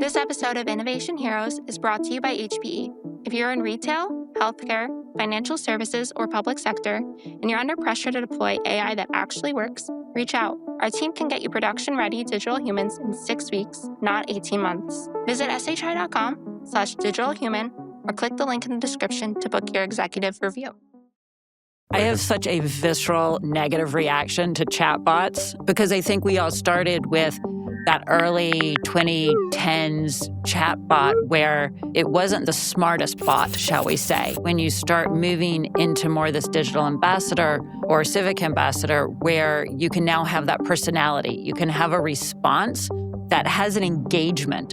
This episode of Innovation Heroes is brought to you by HPE. If you're in retail, healthcare, financial services, or public sector, and you're under pressure to deploy AI that actually works, reach out. Our team can get you production-ready digital humans in 6 weeks, not 18 months. Visit shi.com/digitalhuman or click the link in the description to book your executive review. I have such a visceral negative reaction to chatbots because I think we all started with that early 2010s chatbot where it wasn't the smartest bot, shall we say. When you start moving into more this digital ambassador or civic ambassador where you can now have that personality, you can have a response that has an engagement.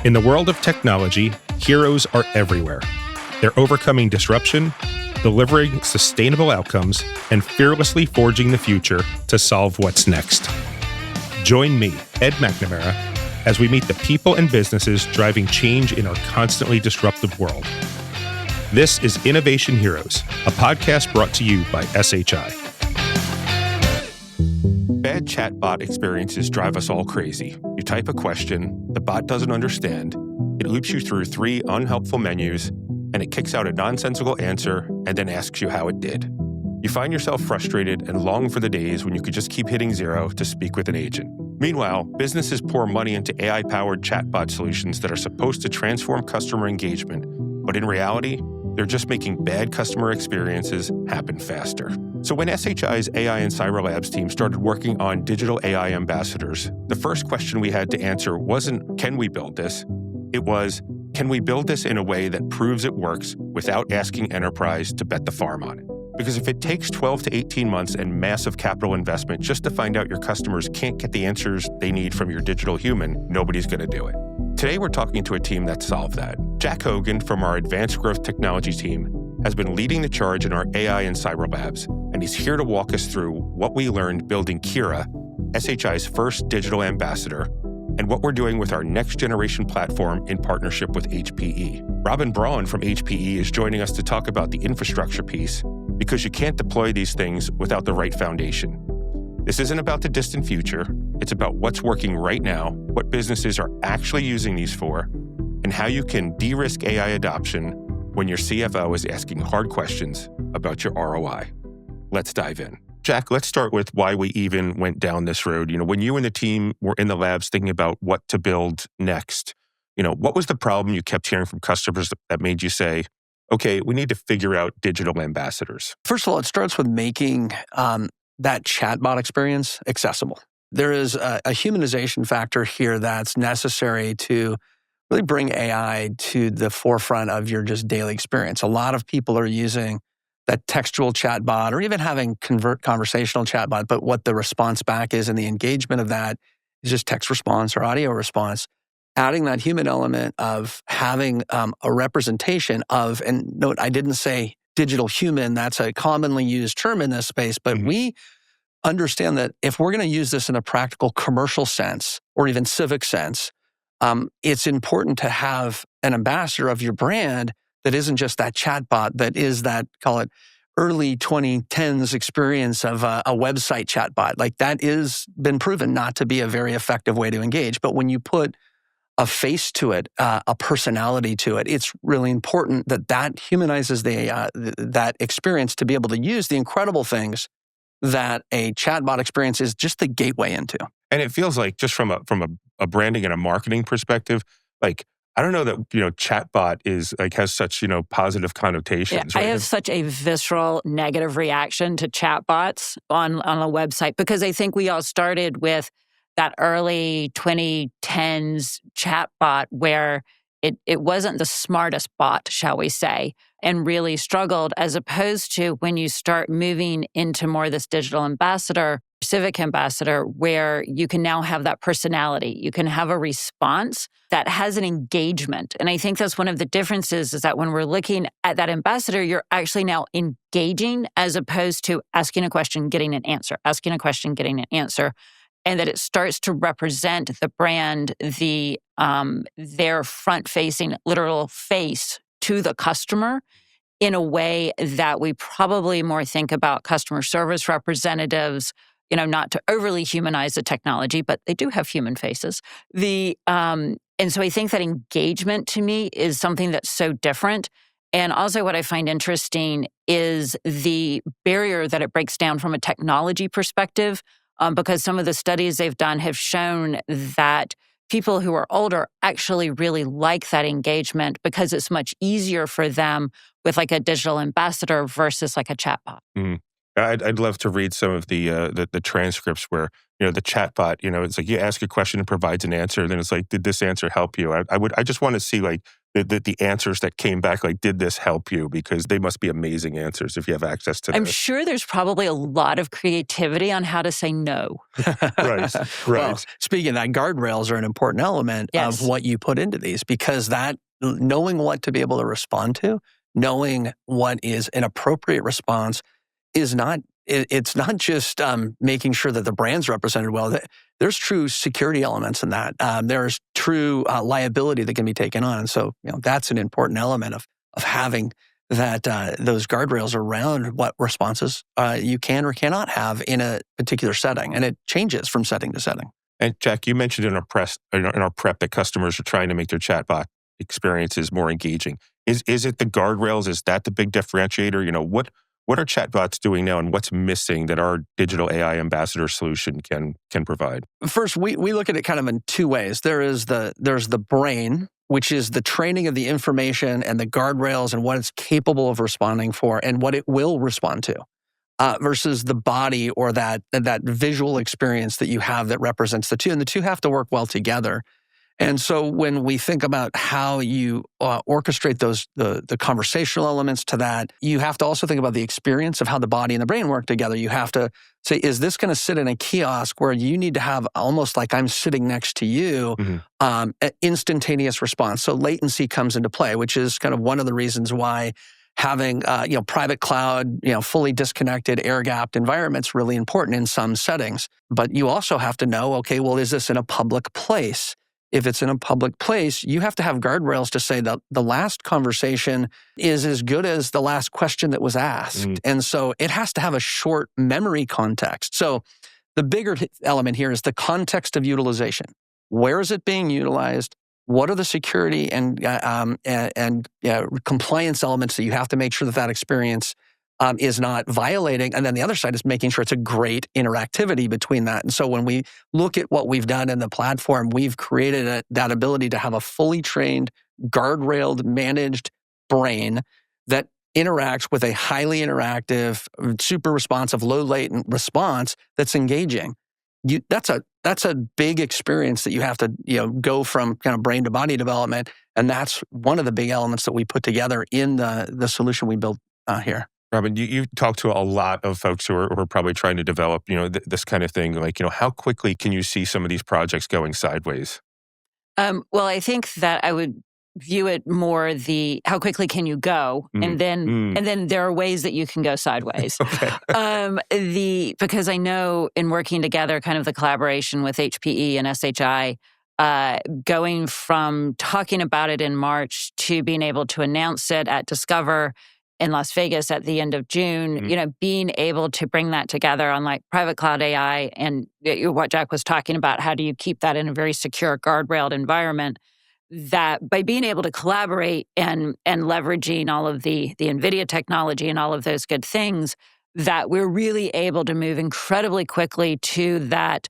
In the world of technology, heroes are everywhere. They're overcoming disruption, delivering sustainable outcomes, and fearlessly forging the future to solve what's next. Join me, Ed McNamara, as we meet the people and businesses driving change in our constantly disruptive world. This is Innovation Heroes, a podcast brought to you by SHI. Bad chatbot experiences drive us all crazy. You type a question, the bot doesn't understand, it loops you through 3 unhelpful menus, and it kicks out a nonsensical answer and then asks you how it did. You find yourself frustrated and long for the days when you could just keep hitting 0 to speak with an agent. Meanwhile, businesses pour money into AI-powered chatbot solutions that are supposed to transform customer engagement, but in reality, they're just making bad customer experiences happen faster. So when SHI's AI and Cyber Labs team started working on digital AI ambassadors, the first question we had to answer wasn't, can we build this? It was, can we build this in a way that proves it works without asking enterprise to bet the farm on it? Because if it takes 12 to 18 months and massive capital investment just to find out your customers can't get the answers they need from your digital human, nobody's going to do it. Today, we're talking to a team that solved that. Jack Hogan from our Advanced Growth Technology team has been leading the charge in our AI and Cyber Labs, and he's here to walk us through what we learned building Kira, SHI's first digital ambassador, and what we're doing with our next generation platform in partnership with HPE. Braun from HPE is joining us to talk about the infrastructure piece, because you can't deploy these things without the right foundation. This isn't about the distant future. It's about what's working right now, what businesses are actually using these for, and how you can de-risk AI adoption when your CFO is asking hard questions about your ROI. Let's dive in. Jack, let's start with why we even went down this road. When you and the team were in the labs thinking about what to build next, what was the problem you kept hearing from customers that made you say, okay, we need to figure out digital ambassadors? First of all, it starts with making that chatbot experience accessible. There is a humanization factor here that's necessary to really bring AI to the forefront of your just daily experience. A lot of people are using that textual chatbot or even having conversational chatbot, but what the response back is and the engagement of that is just text response or audio response. Adding that human element of having a representation of, and note, I didn't say digital human, that's a commonly used term in this space, but we understand that if we're going to use this in a practical commercial sense or even civic sense, it's important to have an ambassador of your brand that isn't just that chatbot, that is that, call it, early 2010s experience of a website chatbot. Like that is been proven not to be a very effective way to engage. But when you put a face to it, a personality to it, it's really important that humanizes that experience to be able to use the incredible things that a chatbot experience is just the gateway into. And it feels like just from a branding and a marketing perspective, like I don't know that chatbot is has such positive connotations. Yeah, right? I have such a visceral negative reaction to chatbots on a website because I think we all started with that early 2010s chatbot where it wasn't the smartest bot, shall we say, and really struggled, as opposed to when you start moving into more this digital ambassador, civic ambassador, where you can now have that personality. You can have a response that has an engagement. And I think that's one of the differences is that when we're looking at that ambassador, you're actually now engaging as opposed to asking a question, getting an answer, asking a question, getting an answer. And that it starts to represent the brand, their front-facing, literal face to the customer in a way that we probably more think about customer service representatives, not to overly humanize the technology, but they do have human faces. And so I think that engagement to me is something that's so different. And also what I find interesting is the barrier that it breaks down from a technology perspective, because some of the studies they've done have shown that people who are older actually really like that engagement because it's much easier for them with like a digital ambassador versus like a chatbot. Mm. I'd love to read some of the transcripts where the chatbot, it's like you ask a question and provides an answer, and then it's like, did this answer help you? I just want to see like the answers that came back, like, did this help you? Because they must be amazing answers if you have access to I'm this. sure there's probably a lot of creativity on how to say no. Right. Well, speaking of that, guardrails are an important element Yes. of what you put into these, because that knowing what to be able to respond to, knowing what is an appropriate response is not, it's not just making sure that the brand's represented well. There's true security elements in that. There's true liability that can be taken on. And so, that's an important element of having that those guardrails around what responses you can or cannot have in a particular setting. And it changes from setting to setting. And Jack, you mentioned in our prep that customers are trying to make their chatbot experiences more engaging. Is it the guardrails? Is that the big differentiator? What are chatbots doing now, and what's missing that our digital AI ambassador solution can provide? First, we look at it kind of in two ways. There's the brain, which is the training of the information and the guardrails and what it's capable of responding for and what it will respond to, versus the body or that visual experience that you have that represents the two. And the two have to work well together. And so when we think about how you orchestrate the conversational elements to that, you have to also think about the experience of how the body and the brain work together. You have to say, is this going to sit in a kiosk where you need to have almost like I'm sitting next to you, an instantaneous response? So latency comes into play, which is kind of one of the reasons why having private cloud, fully disconnected, air-gapped environments really important in some settings. But you also have to know, okay, well, is this in a public place? If it's in a public place, you have to have guardrails to say that the last conversation is as good as the last question that was asked. And so it has to have a short memory context. So the bigger element here is the context of utilization. Where is it being utilized? What are the security and compliance elements that you have to make sure that experience is not violating? And then the other side is making sure it's a great interactivity between that. And so when we look at what we've done in the platform, we've created that ability to have a fully trained, guardrailed, managed brain that interacts with a highly interactive, super responsive, low latent response that's engaging. That's a big experience that you have to go from kind of brain to body development, and that's one of the big elements that we put together in the solution we built here. Robin, you talk to a lot of folks who are probably trying to develop, this kind of thing. Like, how quickly can you see some of these projects going sideways? Well, I think that I would view it more how quickly can you go, and then there are ways that you can go sideways. Okay. Because I know in working together, kind of the collaboration with HPE and SHI, going from talking about it in March to being able to announce it at Discover in Las Vegas at the end of June, being able to bring that together on like private cloud AI and what Jack was talking about, how do you keep that in a very secure guardrailed environment? That by being able to collaborate and leveraging all of the NVIDIA technology and all of those good things, that we're really able to move incredibly quickly to that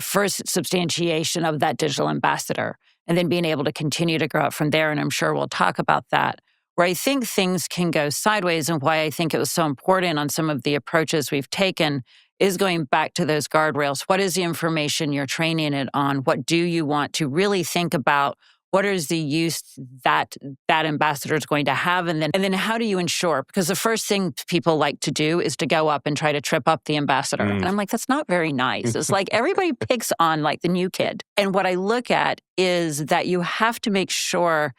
first substantiation of that digital ambassador, and then being able to continue to grow up from there. And I'm sure we'll talk about that. Where I think things can go sideways and why I think it was so important on some of the approaches we've taken is going back to those guardrails. What is the information you're training it on? What do you want to really think about? What is the use that ambassador is going to have? And then how do you ensure? Because the first thing people like to do is to go up and try to trip up the ambassador. And I'm like, that's not very nice. It's like everybody picks on like the new kid. And what I look at is that you have to make sure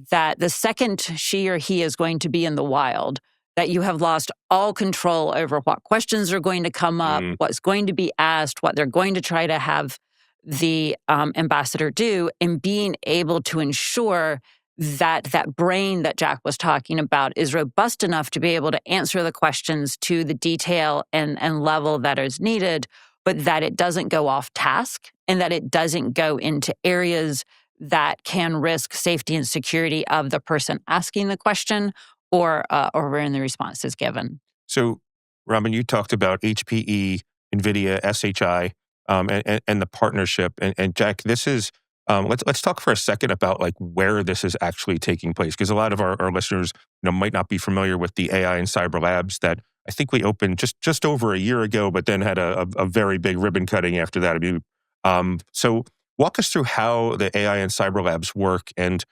that the second she or he is going to be in the wild, that you have lost all control over what questions are going to come up, what's going to be asked, what they're going to try to have the ambassador do, and being able to ensure that brain that Jack was talking about is robust enough to be able to answer the questions to the detail and level that is needed, but that it doesn't go off task and that it doesn't go into areas that can risk safety and security of the person asking the question or when the response is given. So, Robin, you talked about HPE, NVIDIA, SHI, and the partnership. And Jack, this is let's talk for a second about like where this is actually taking place, because a lot of our listeners might not be familiar with the AI and Cyber Labs that I think we opened just over a year ago, but then had a very big ribbon cutting after that. I mean, so walk us through how the AI and Cyber Labs work, and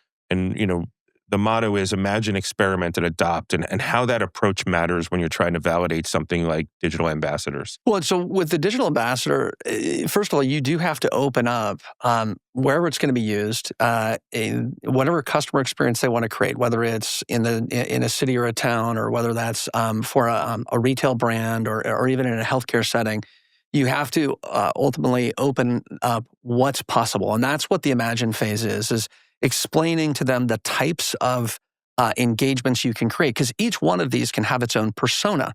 the motto is imagine, experiment, and adopt, and how that approach matters when you're trying to validate something like digital ambassadors. Well, so with the digital ambassador, first of all, you do have to open up wherever it's going to be used, whatever customer experience they want to create, whether it's in a city or a town, or whether that's for a retail brand or even in a healthcare setting. You have to ultimately open up what's possible, and that's what the imagine phase is explaining to them the types of engagements you can create, because each one of these can have its own persona.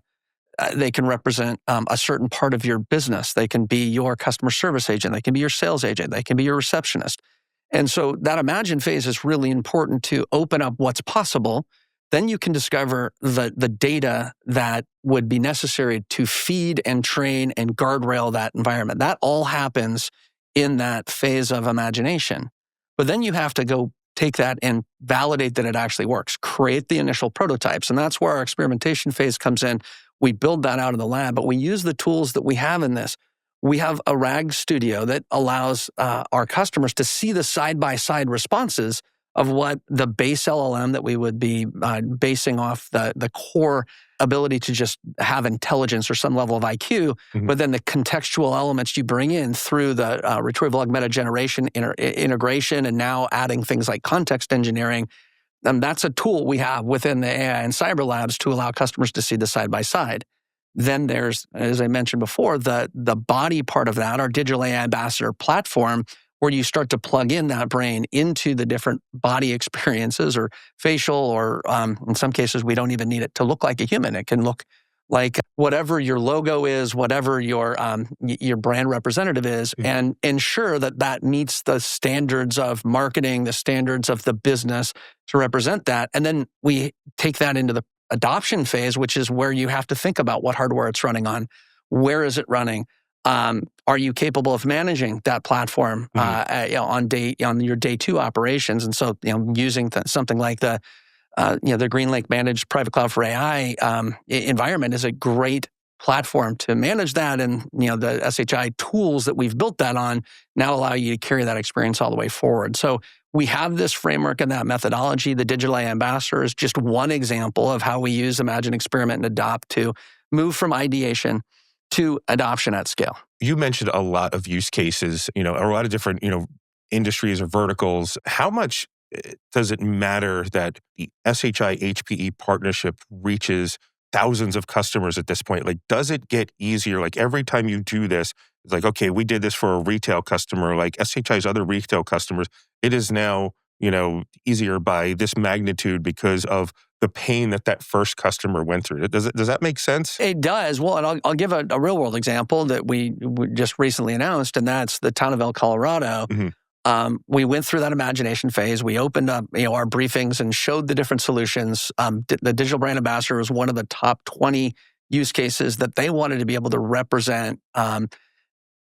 They can represent a certain part of your business. They can be your customer service agent. They can be your sales agent. They can be your receptionist. And so that imagine phase is really important to open up what's possible. Then you can discover the data that would be necessary to feed and train and guardrail that environment. That all happens in that phase of imagination. But then you have to go take that and validate that it actually works, create the initial prototypes. And that's where our experimentation phase comes in. We build that out of the lab, but we use the tools that we have in this. We have a RAG studio that allows our customers to see the side-by-side responses of what the base LLM that we would be basing off the core ability to just have intelligence or some level of IQ, but then the contextual elements you bring in through the retrieval augmented generation integration, and now adding things like context engineering. That's a tool we have within the AI and Cyber Labs to allow customers to see the side-by-side. Then there's, as I mentioned before, the body part of that, our digital AI ambassador platform, where you start to plug in that brain into the different body experiences, or facial, or in some cases, we don't even need it to look like a human. It can look like whatever your logo is, whatever your brand representative is, and ensure that that meets the standards of marketing, the standards of the business to represent that. And then we take that into the adoption phase, which is where you have to think about what hardware it's running on, where is it running. Are you capable of managing that platform on your day two operations? And so, using something like the GreenLake Managed Private Cloud for AI environment is a great platform to manage that. And the SHI tools that we've built that on now allow you to carry that experience all the way forward. So we have this framework and that methodology. The Digital AI Ambassador is just one example of how we use Imagine, Experiment, and Adopt to move from ideation to adoption at scale. You mentioned a lot of use cases, a lot of different, industries or verticals. How much does it matter that the SHI HPE partnership reaches thousands of customers at this point? Like, does it get easier? Like, every time you do this, it's like, okay, we did this for a retail customer, like SHI's other retail customers. It is now, easier by this magnitude because of the pain that first customer went through. Does that make sense? It does. Well, and I'll give a real world example that we just recently announced, and that's the town of El Colorado. We went through that imagination phase. We opened up our briefings and showed the different solutions. The digital brand ambassador was one of the top 20 use cases that they wanted to be able to represent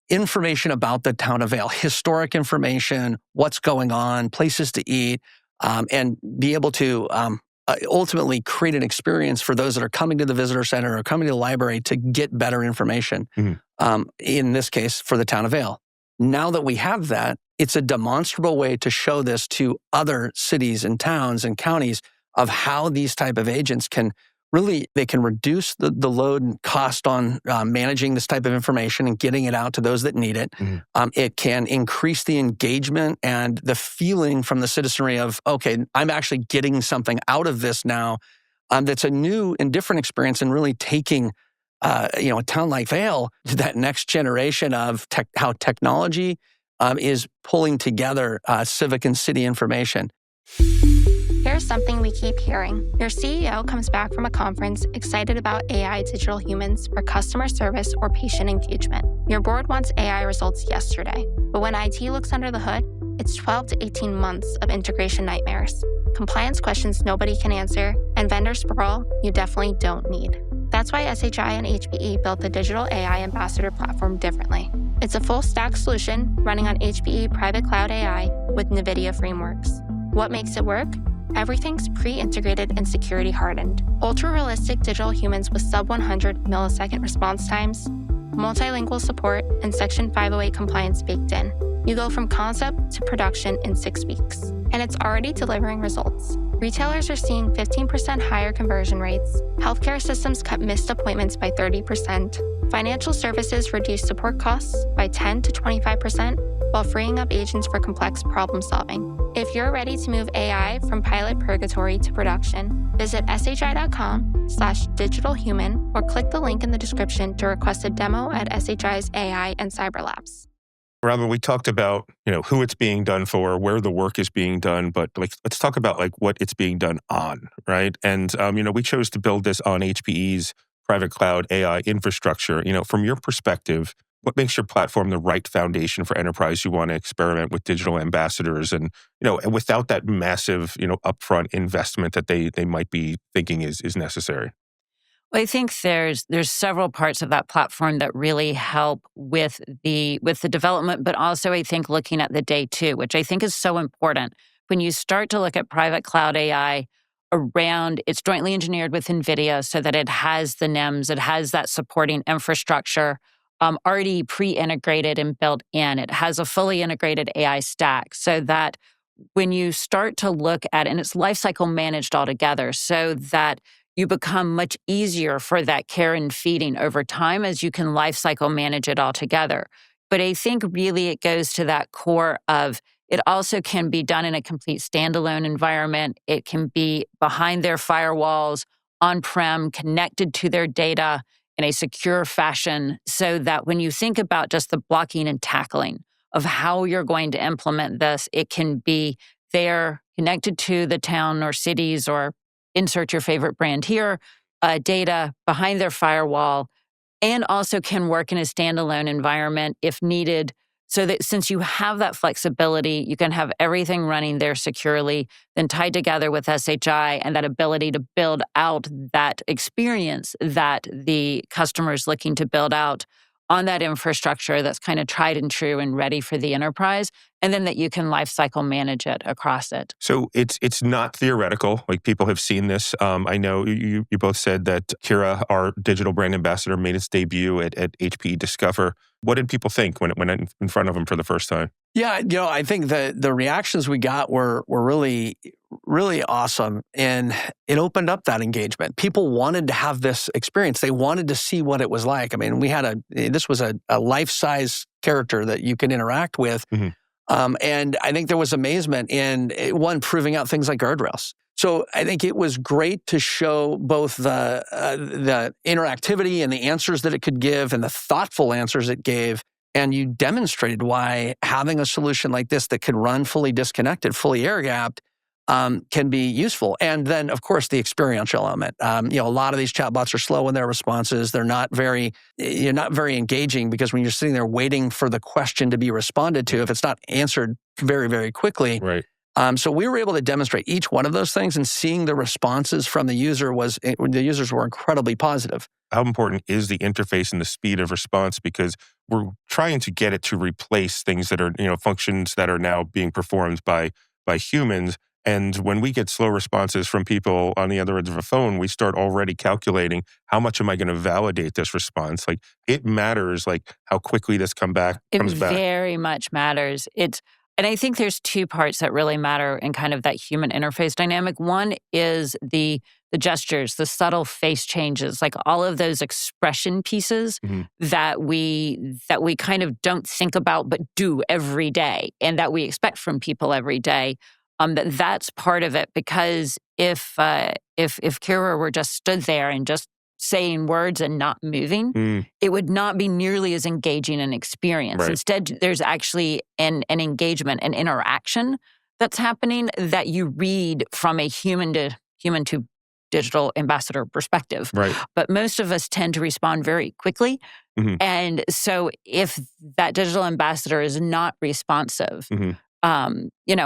information about the town of Vail, historic information, what's going on, places to eat, and be able to ultimately create an experience for those that are coming to the visitor center or coming to the library to get better information. In this case, for the town of Vail. Now that we have that, it's a demonstrable way to show this to other cities and towns and counties of how these type of agents can they can reduce the load and cost on managing this type of information and getting it out to those that need it. It can increase the engagement and the feeling from the citizenry of, okay, I'm actually getting something out of this now that's a new and different experience, and really taking a town like Vail to that next generation of how technology is pulling together civic and city information. Here's something we keep hearing. Your CEO comes back from a conference excited about AI digital humans for customer service or patient engagement. Your board wants AI results yesterday, but when IT looks under the hood, it's 12 to 18 months of integration nightmares, compliance questions nobody can answer, and vendor sprawl you definitely don't need. That's why SHI and HPE built the Digital AI Ambassador platform differently. It's a full-stack solution running on HPE Private Cloud AI with NVIDIA frameworks. What makes it work? Everything's pre-integrated and security hardened. Ultra-realistic digital humans with sub-100 millisecond response times, multilingual support, and Section 508 compliance baked in. You go from concept to production in 6 weeks. And it's already delivering results. Retailers are seeing 15% higher conversion rates. Healthcare systems cut missed appointments by 30%. Financial services reduce support costs by 10 to 25%, while freeing up agents for complex problem solving. If you're ready to move AI from pilot purgatory to production, visit shi.com/digitalhuman or click the link in the description to request a demo at SHI's AI and Cyber Labs. Robin, we talked about, who it's being done for, where the work is being done, but let's talk about what it's being done on, right? And, we chose to build this on HPE's private cloud AI infrastructure. From your perspective, what makes your platform the right foundation for enterprise who want to experiment with digital ambassadors and without that massive, upfront investment that they might be thinking is necessary? Well, I think there's several parts of that platform that really help with the development, but also I think looking at the day two, which I think is so important. When you start to look at private cloud AI it's jointly engineered with NVIDIA so that it has the NIMs, it has that supporting infrastructure already pre-integrated and built in. It has a fully integrated AI stack so that when you start to look at, and it's lifecycle managed altogether so that you become much easier for that care and feeding over time as you can lifecycle manage it all together. But I think really it goes to that core of it also can be done in a complete standalone environment. It can be behind their firewalls, on-prem, connected to their data in a secure fashion so that when you think about just the blocking and tackling of how you're going to implement this, it can be there connected to the town or cities or insert your favorite brand here, data behind their firewall, and also can work in a standalone environment if needed, so that since you have that flexibility, you can have everything running there securely, then tied together with SHI and that ability to build out that experience that the customer is looking to build out on that infrastructure that's kind of tried and true and ready for the enterprise, and then that you can lifecycle manage it across it. So it's not theoretical. Like people have seen this. I know you both said that Kira, our digital brand ambassador, made its debut at HPE Discover. What did people think when it went in front of them for the first time? Yeah, I think the reactions we got were really, really awesome. And it opened up that engagement. People wanted to have this experience. They wanted to see what it was like. I mean, this was a life-size character that you can interact with. Mm-hmm. And I think there was amazement in, one, proving out things like guardrails. So I think it was great to show both the interactivity and the answers that it could give and the thoughtful answers it gave. And you demonstrated why having a solution like this that could run fully disconnected, fully air-gapped, can be useful. And then, of course, the experiential element. A lot of these chatbots are slow in their responses. They're not very engaging because when you're sitting there waiting for the question to be responded to, if it's not answered very, very quickly. Right. So we were able to demonstrate each one of those things, and seeing the responses from the users were incredibly positive. How important is the interface and the speed of response? Because we're trying to get it to replace things that are, functions that are now being performed by humans. And when we get slow responses from people on the other end of a phone, we start already calculating how much am I going to validate this response? Like it matters, like how quickly this comes back. It very much matters. And I think there's two parts that really matter in kind of that human interface dynamic. One is the gestures, the subtle face changes, like all of those expression pieces that we kind of don't think about but do every day and that we expect from people every day. That's part of it, because if Kira were just stood there and just saying words and not moving, it would not be nearly as engaging an experience. Right. Instead, there's actually an engagement, an interaction that's happening that you read from a human to digital ambassador perspective. Right. But most of us tend to respond very quickly. Mm-hmm. And so if that digital ambassador is not responsive, Mm-hmm.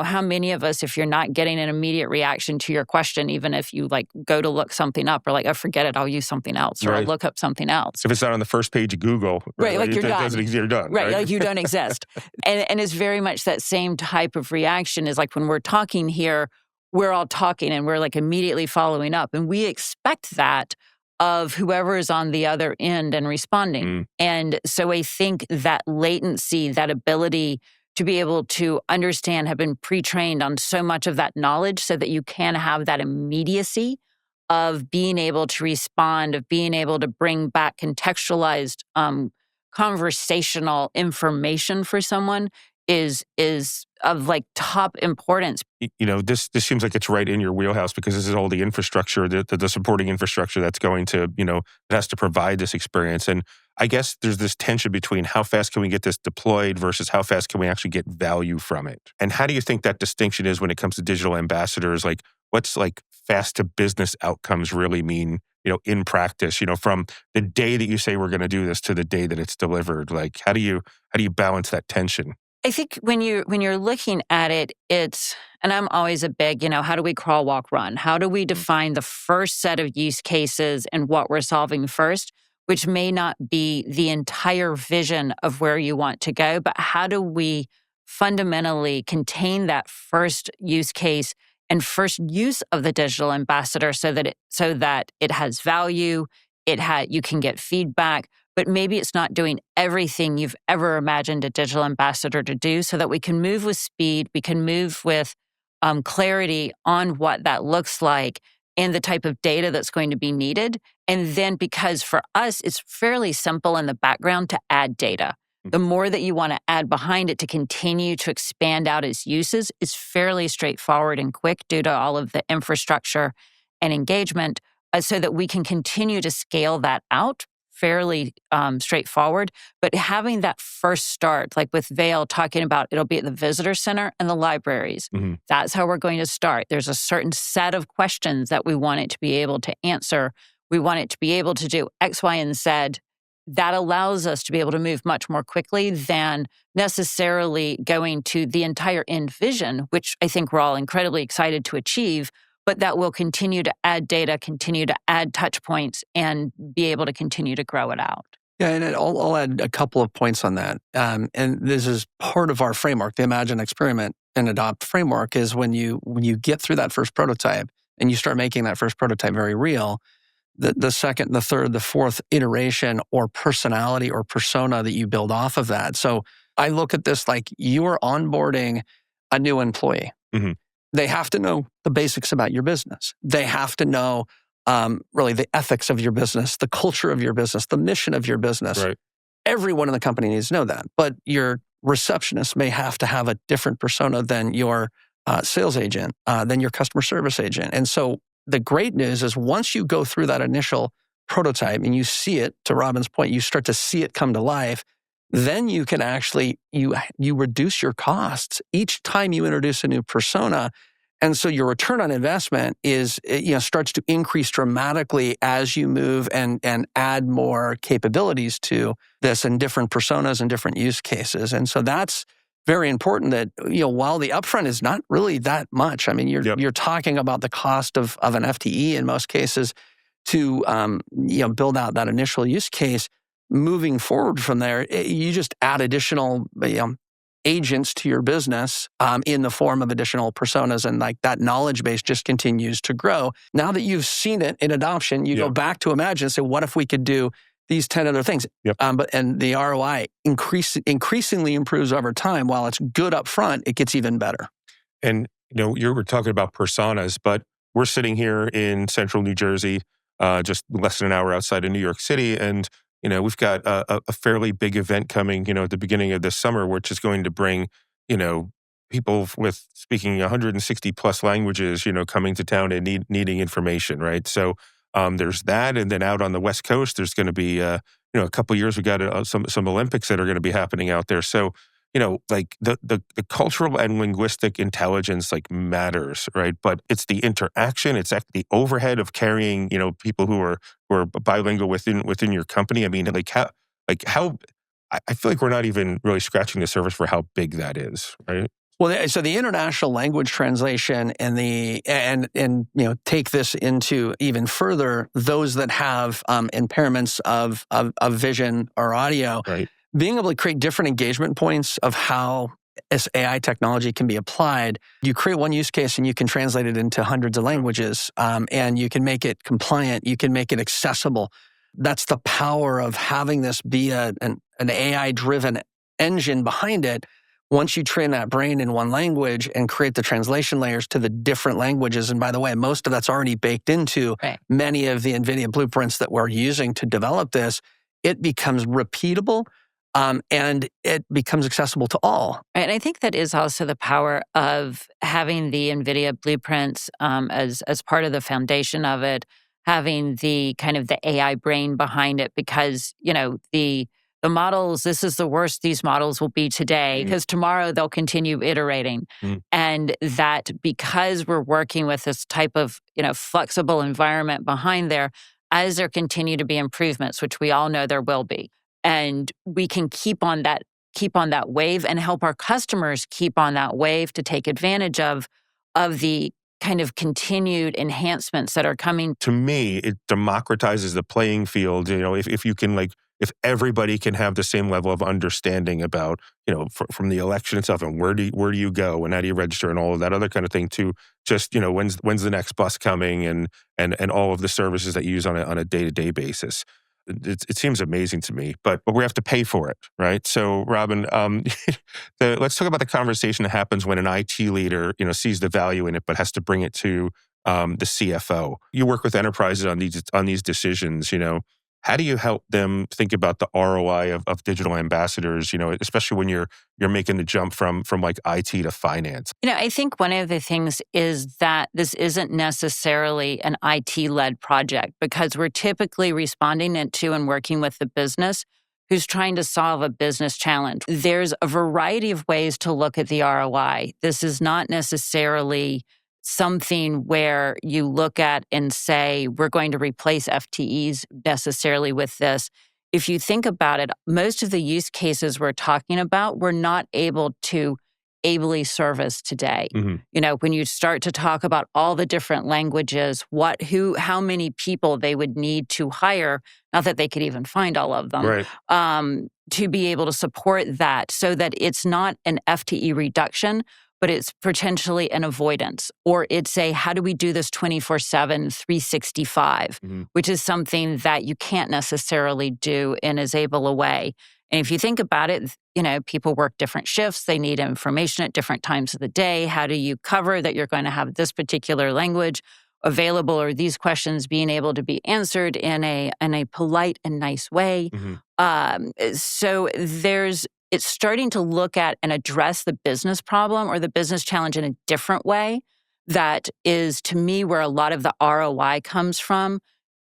How many of us, if you're not getting an immediate reaction to your question, even if you like go to look something up or like, oh, forget it, I'll use something else or I'll Right. look up something else. If it's not on the first page of Google, Right, like you're done. You're done. Right, like you don't exist. And it's very much that same type of reaction is like when we're talking here, we're all talking and we're like immediately following up. And we expect that of whoever is on the other end and responding. Mm. And so I think that latency, that ability to be able to understand, have been pre-trained on so much of that knowledge so that you can have that immediacy of being able to respond, of being able to bring back contextualized conversational information for someone is of like top importance. This seems like it's right in your wheelhouse because this is all the infrastructure, the supporting infrastructure that's going to, it has to provide this experience. And I guess there's this tension between how fast can we get this deployed versus how fast can we actually get value from it. And how do you think that distinction is when it comes to digital ambassadors? Like what's like fast to business outcomes really mean, in practice, from the day that you say we're going to do this to the day that it's delivered? Like how do you balance that tension? I think when you're looking at it, and I'm always a big, how do we crawl, walk, run? How do we define the first set of use cases and what we're solving first, which may not be the entire vision of where you want to go, but how do we fundamentally contain that first use case and first use of the digital ambassador so that it has value, you can get feedback, but maybe it's not doing everything you've ever imagined a digital ambassador to do so that we can move with speed, we can move with clarity on what that looks like and the type of data that's going to be needed. And then because for us, it's fairly simple in the background to add data. The more that you want to add behind it to continue to expand out its uses is fairly straightforward and quick due to all of the infrastructure and engagement so that we can continue to scale that out fairly straightforward. But having that first start, like with Vail talking about, it'll be at the visitor center and the libraries. Mm-hmm. That's how we're going to start. There's a certain set of questions that we want it to be able to answer. We want it to be able to do X, Y, and Z. That allows us to be able to move much more quickly than necessarily going to the entire end vision, which I think we're all incredibly excited to achieve, but that will continue to add data, continue to add touch points, and be able to continue to grow it out. Yeah, and I'll add a couple of points on that. And this is part of our framework, the Imagine, Experiment, and Adopt framework is when you get through that first prototype and you start making that first prototype very real, the second, the third, the fourth iteration or personality or persona that you build off of that. So I look at this like you are onboarding a new employee. Mm-hmm. They have to know the basics about your business. They have to know really the ethics of your business, the culture of your business, the mission of your business. Right. Everyone in the company needs to know that. But your receptionist may have to have a different persona than your sales agent, than your customer service agent. And so the great news is once you go through that initial prototype and you see it, to Robin's point, you start to see it come to life, then you can actually, you reduce your costs each time you introduce a new persona. And so your return on investment starts to increase dramatically as you move and add more capabilities to this and different personas and different use cases. And so that's very important that, while the upfront is not really that much, I mean, you're talking about the cost of an FTE in most cases to, build out that initial use case. Moving forward from there, you just add additional agents to your business in the form of additional personas, and like that knowledge base just continues to grow. Now that you've seen it in adoption, you go back to Imagine and say, what if we could do these 10 other things? And the ROI increasingly improves over time. While it's good up front, it gets even better. And you were talking about personas, but we're sitting here in central New Jersey, just less than an hour outside of New York City, and we've got a fairly big event coming, at the beginning of this summer, which is going to bring, people with speaking 160 plus languages, coming to town and needing information, right? So there's that, and then out on the West Coast, there's going to be, a couple of years we got some Olympics that are going to be happening out there. So like the cultural and linguistic intelligence like matters, right? But it's the interaction, it's the overhead of carrying, people who are bilingual within your company. I mean, how I feel like we're not even really scratching the surface for how big that is, right? Well, so the international language translation and take this into even further, those that have impairments of vision or audio, Right. being able to create different engagement points of how this AI technology can be applied. You create one use case and you can translate it into hundreds of languages, and you can make it compliant. You can make it accessible. That's the power of having this be an AI-driven engine behind it. Once you train that brain in one language and create the translation layers to the different languages, and by the way, most of that's already baked into many of the NVIDIA blueprints that we're using to develop this, it becomes repeatable, and it becomes accessible to all. And I think that is also the power of having the NVIDIA blueprints as part of the foundation of it, having the kind of the AI brain behind it, because, the models, this is the worst these models will be today, because tomorrow they'll continue iterating. And that because we're working with this type of, flexible environment behind there, as there continue to be improvements, which we all know there will be, and we can keep on that wave and help our customers keep on that wave to take advantage of the kind of continued enhancements that are coming. To me, it democratizes the playing field. If you can if everybody can have the same level of understanding about, from the election itself and where do you go and how do you register and all of that other kind of thing, to just, when's the next bus coming and all of the services that you use on a day-to-day basis. It seems amazing to me, but we have to pay for it, right? So, Robin, let's talk about the conversation that happens when an IT leader, sees the value in it, but has to bring it to the CFO. You work with enterprises on these decisions. How do you help them think about the ROI of digital ambassadors? Especially when you're making the jump from like IT to finance. I think one of the things is that this isn't necessarily an IT-led project, because we're typically responding to and working with the business who's trying to solve a business challenge. There's a variety of ways to look at the ROI. This is not necessarily something where you look at and say, we're going to replace FTEs necessarily with this. If you think about it, most of the use cases we're talking about, we're not able to ably service today. When you start to talk about all the different languages, how many people they would need to hire, not that they could even find all of them, right, to be able to support that, so that it's not an FTE reduction, but it's potentially an avoidance, or it's how do we do this 24/7, 365, which is something that you can't necessarily do in as able a way. And if you think about it, people work different shifts. They need information at different times of the day. How do you cover that you're going to have this particular language available, or these questions being able to be answered in a polite and nice way? So it's starting to look at and address the business problem or the business challenge in a different way. That is, to me, where a lot of the ROI comes from,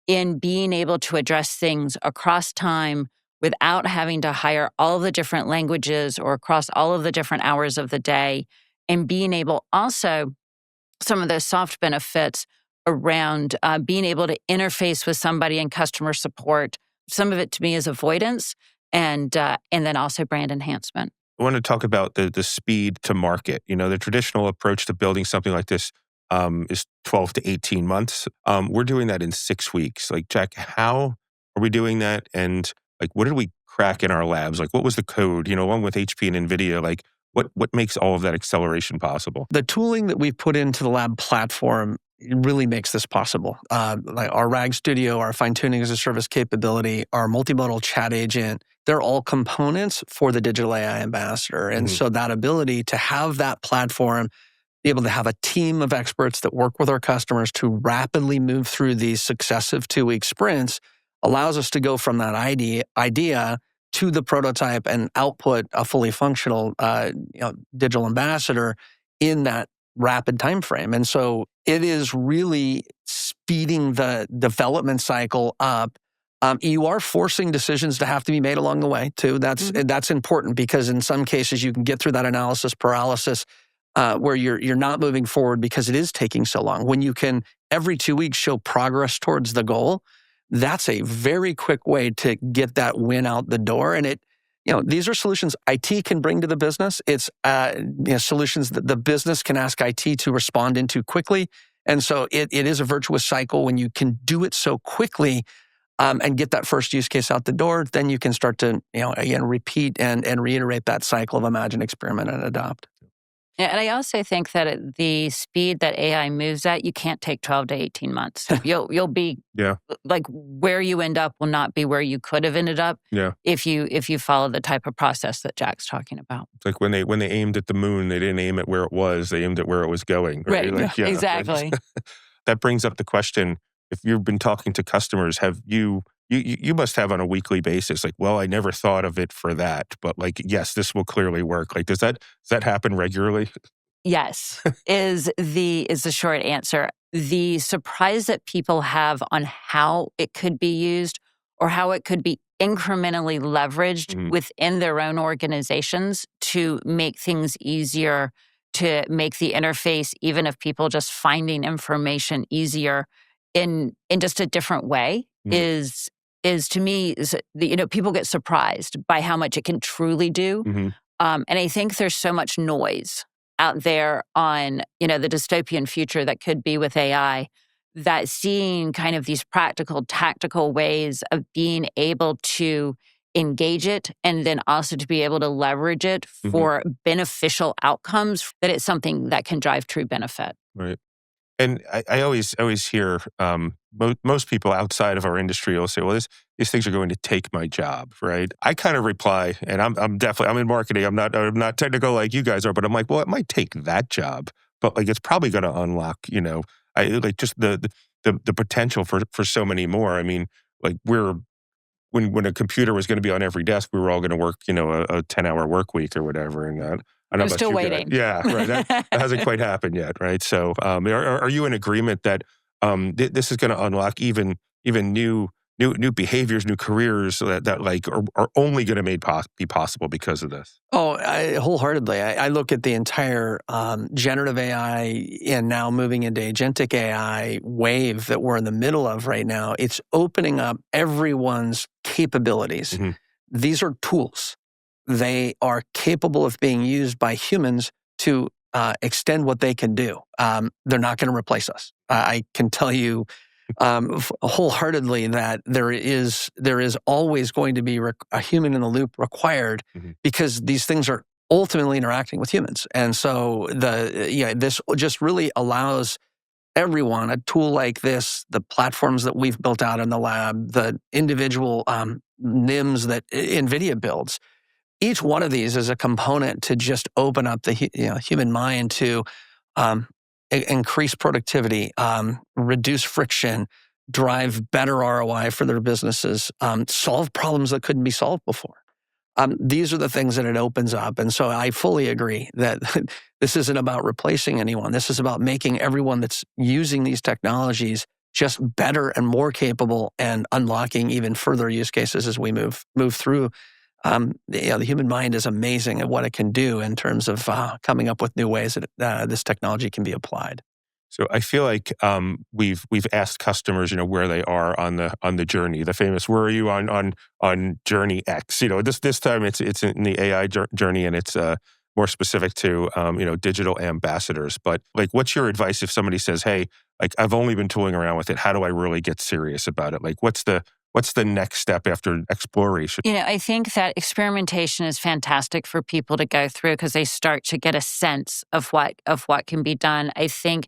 in being able to address things across time without having to hire all of the different languages or across all of the different hours of the day, and being able also, some of those soft benefits around being able to interface with somebody in customer support. Some of it to me is avoidance, and then also brand enhancement. I want to talk about the speed to market. The traditional approach to building something like this is 12 to 18 months. We're doing that in 6 weeks. Like, Jack, how are we doing that? And what did we crack in our labs? What was the code, along with HP and NVIDIA? What makes all of that acceleration possible? The tooling that we've put into the lab platform really makes this possible. Like our RAG Studio, our fine-tuning as a service capability, our multimodal chat agent, they're all components for the digital AI ambassador. And so that ability to have that platform, be able to have a team of experts that work with our customers to rapidly move through these successive 2-week sprints, allows us to go from that idea to the prototype and output a fully functional digital ambassador in that rapid time frame. And so it is really speeding the development cycle up You are forcing decisions to have to be made along the way too. That's important because in some cases you can get through that analysis paralysis where you're not moving forward because it is taking so long. When you can every 2 weeks show progress towards the goal, that's a very quick way to get that win out the door. And these are solutions IT can bring to the business. It's solutions that the business can ask IT to respond into quickly. And so it is a virtuous cycle when you can do it so quickly and get that first use case out the door. Then you can start to again repeat and reiterate that cycle of imagine, experiment, and adopt. Yeah, and I also think that at the speed that AI moves at, you can't take 12 to 18 months. You'll be like where you end up will not be where you could have ended up if you follow the type of process that Jack's talking about. It's like when they aimed at the moon, they didn't aim at where it was, they aimed at where it was going. Right. Like, exactly. That brings up the question, if you've been talking to customers, have you must have on a weekly basis, like, well, I never thought of it for that, but like, yes, this will clearly work. Like, does that happen regularly? Yes, is the short answer. The surprise that people have on how it could be used or how it could be incrementally leveraged within their own organizations to make things easier, to make the interface, even of people just finding information easier in just a different way is to me, people get surprised by how much it can truly do. And I think there's so much noise out there on, the dystopian future that could be with AI, that seeing kind of these practical, tactical ways of being able to engage it and then also to be able to leverage it for beneficial outcomes, that it's something that can drive true benefit. Right. And I always hear most people outside of our industry will say, well, these things are going to take my job, right? I kind of reply, and I'm in marketing. I'm not technical like you guys are, but I'm like, well, it might take that job, but like it's probably going to unlock, I like just the potential for so many more. I mean, like when a computer was going to be on every desk, we were all going to work, a 10-hour work week or whatever, and I'm still waiting. Yeah, right. That hasn't quite happened yet, right? So, are you in agreement that this is going to unlock even new behaviors, new careers that like are only going to be possible because of this? Oh, wholeheartedly. I look at the entire generative AI and now moving into agentic AI wave that we're in the middle of right now. It's opening up everyone's capabilities. These are tools. They are capable of being used by humans to extend what they can do. They're not going to replace us. I can tell you wholeheartedly that there is always going to be a human in the loop required because these things are ultimately interacting with humans. And so this just really allows everyone, a tool like this, the platforms that we've built out in the lab, the individual NIMs that NVIDIA builds, each one of these is a component to just open up the human mind to increase productivity, reduce friction, drive better ROI for their businesses, solve problems that couldn't be solved before. These are the things that it opens up. And so I fully agree that this isn't about replacing anyone. This is about making everyone that's using these technologies just better and more capable and unlocking even further use cases as we move through. The human mind is amazing at what it can do in terms of coming up with new ways that this technology can be applied. So I feel like we've asked customers, where they are on the journey. The famous, where are you on journey X? This time it's in the AI journey, and it's more specific to digital ambassadors. But like, what's your advice if somebody says, "Hey, like I've only been tooling around with it. How do I really get serious about it? Like, what's the next step after exploration?" I think that experimentation is fantastic for people to go through because they start to get a sense of what can be done. I think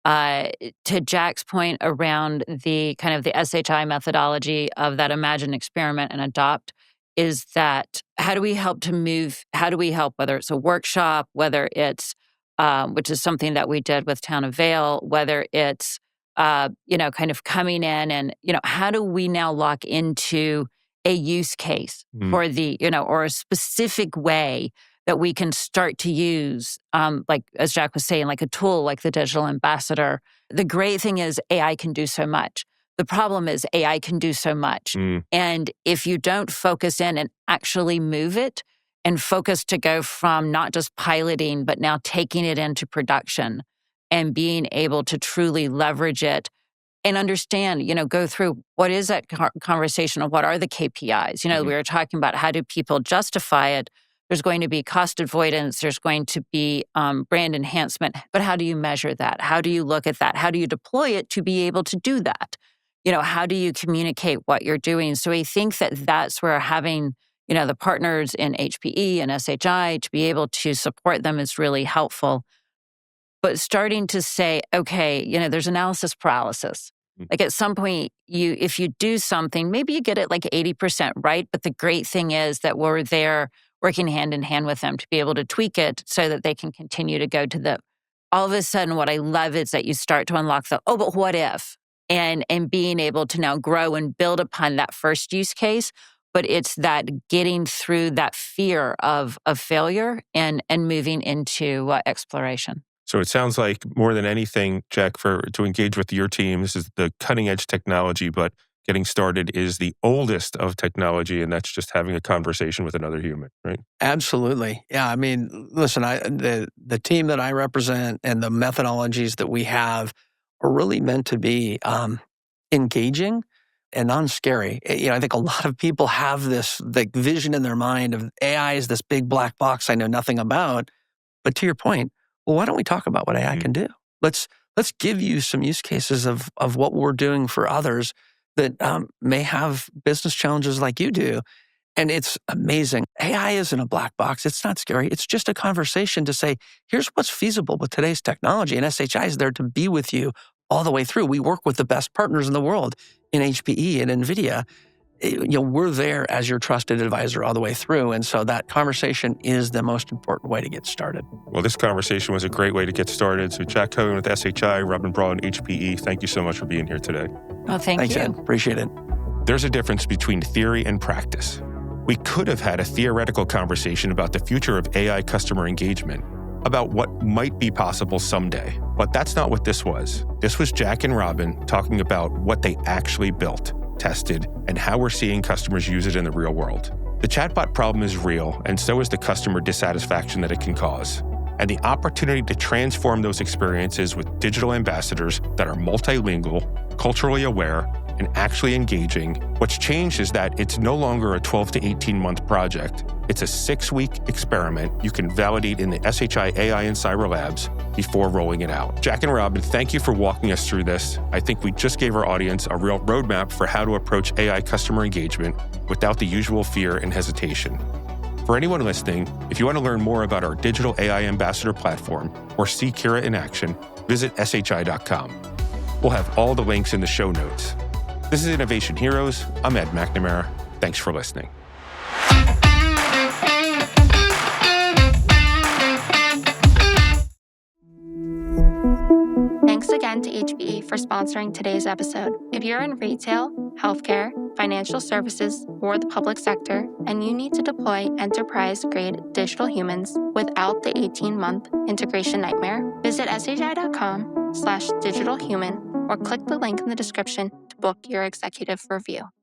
to Jack's point around the kind of the SHI methodology of that imagine, experiment, and adopt, is that how do we help, whether it's a workshop, whether it's, which is something that we did with Town of Vale, whether it's, kind of coming in and, how do we now lock into a use case for the, or a specific way that we can start to use, like as Jack was saying, like a tool like the digital ambassador. The great thing is AI can do so much. The problem is AI can do so much. And if you don't focus in and actually move it and focus to go from not just piloting, but now taking it into production and being able to truly leverage it and understand, go through what is that conversation of what are the KPIs? We were talking about how do people justify it? There's going to be cost avoidance. There's going to be brand enhancement. But how do you measure that? How do you look at that? How do you deploy it to be able to do that? How do you communicate what you're doing? So I think that that's where having, the partners in HPE and SHI to be able to support them is really helpful. But starting to say, okay, there's analysis paralysis. Like at some point, if you do something, maybe you get it like 80% right. But the great thing is that we're there working hand in hand with them to be able to tweak it so that they can continue to go to the, all of a sudden, what I love is that you start to unlock but what if? And being able to now grow and build upon that first use case. But it's that getting through that fear of failure and moving into exploration. So it sounds like more than anything, Jack, to engage with your team, this is the cutting edge technology, but getting started is the oldest of technology, and that's just having a conversation with another human, right? Absolutely. Yeah, I mean, listen, the team that I represent and the methodologies that we have are really meant to be engaging and non-scary. I think a lot of people have this vision in their mind of AI is this big black box I know nothing about. But to your point, well, why don't we talk about what AI can do? Let's give you some use cases of what we're doing for others that may have business challenges like you do. And it's amazing. AI isn't a black box. It's not scary. It's just a conversation to say, here's what's feasible with today's technology. And SHI is there to be with you all the way through. We work with the best partners in the world in HPE and NVIDIA. We're there as your trusted advisor all the way through. And so that conversation is the most important way to get started. Well, this conversation was a great way to get started. So Jack Hogan with SHI, Robin Braun, HPE, thank you so much for being here today. Oh, Thanks, you. Ed. Appreciate it. There's a difference between theory and practice. We could have had a theoretical conversation about the future of AI customer engagement, about what might be possible someday. But that's not what this was. This was Jack and Robin talking about what they actually built, tested, and how we're seeing customers use it in the real world. The chatbot problem is real, and so is the customer dissatisfaction that it can cause. And the opportunity to transform those experiences with digital ambassadors that are multilingual, culturally aware, and actually engaging. What's changed is that it's no longer a 12 to 18 month project. It's a 6-week experiment you can validate in the SHI AI and Cyber Labs before rolling it out. Jack and Robin, thank you for walking us through this. I think we just gave our audience a real roadmap for how to approach AI customer engagement without the usual fear and hesitation. For anyone listening, if you want to learn more about our digital AI ambassador platform or see Kira in action, visit shi.com. We'll have all the links in the show notes. This is Innovation Heroes. I'm Ed McNamara. Thanks for listening. Thanks again to HPE for sponsoring today's episode. If you're in retail, healthcare, financial services, or the public sector, and you need to deploy enterprise-grade digital humans without the 18-month integration nightmare, visit shi.com/digitalhuman or click the link in the description to book your executive review.